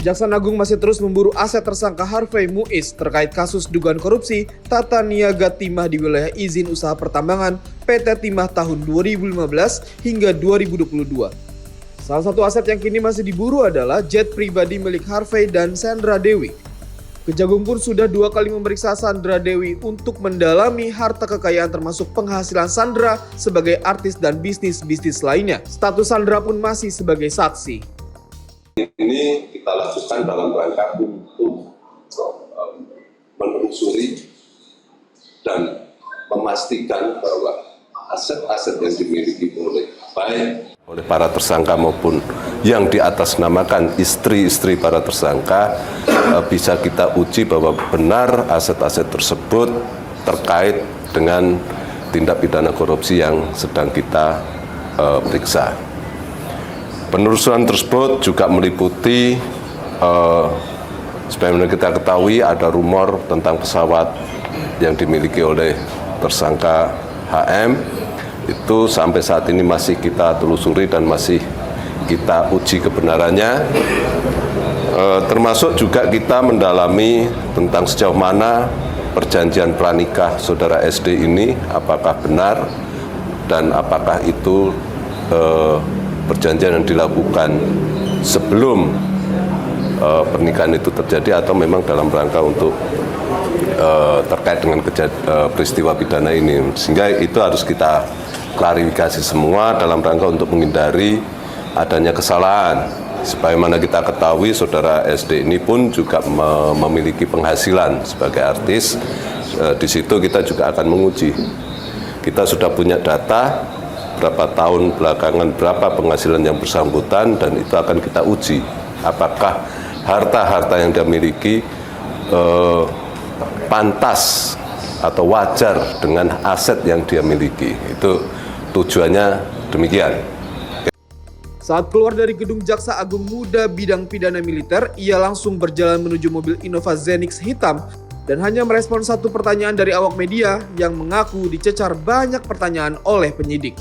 Kejaksaan Agung masih terus memburu aset tersangka Harvey Muiz terkait kasus dugaan korupsi tata niaga timah di wilayah izin usaha pertambangan PT Timah tahun 2015 hingga 2022. Salah satu aset yang kini masih diburu adalah jet pribadi milik Harvey dan Sandra Dewi. Kejagung pun sudah 2 kali memeriksa Sandra Dewi untuk mendalami harta kekayaan termasuk penghasilan Sandra sebagai artis dan bisnis-bisnis lainnya. Status Sandra pun masih sebagai saksi. Ini kita lakukan dalam rangka untuk menelusuri dan memastikan bahwa aset-aset yang dimiliki oleh para tersangka maupun yang diatasnamakan istri-istri para tersangka bisa kita uji bahwa benar aset-aset tersebut terkait dengan tindak pidana korupsi yang sedang kita periksa. Penelusuran tersebut juga meliputi, sebagaimana kita ketahui ada rumor tentang pesawat yang dimiliki oleh tersangka HM, itu sampai saat ini masih kita telusuri dan masih kita uji kebenarannya. Termasuk juga kita mendalami tentang sejauh mana perjanjian pranikah saudara SD ini, apakah benar dan apakah itu perjanjian yang dilakukan sebelum pernikahan itu terjadi atau memang dalam rangka untuk terkait dengan peristiwa pidana ini. Sehingga itu harus kita klarifikasi semua dalam rangka untuk menghindari adanya kesalahan. Sebagaimana kita ketahui saudara SD ini pun juga memiliki penghasilan sebagai artis. Di situ kita juga akan menguji. Kita sudah punya data berapa tahun belakangan berapa penghasilan yang bersangkutan dan itu akan kita uji apakah harta-harta yang dia miliki pantas atau wajar dengan aset yang dia miliki. Itu tujuannya demikian. Saat keluar dari gedung Jaksa Agung Muda bidang pidana militer, ia langsung berjalan menuju mobil Innova Zenix hitam dan hanya merespon satu pertanyaan dari awak media yang mengaku dicecar banyak pertanyaan oleh penyidik.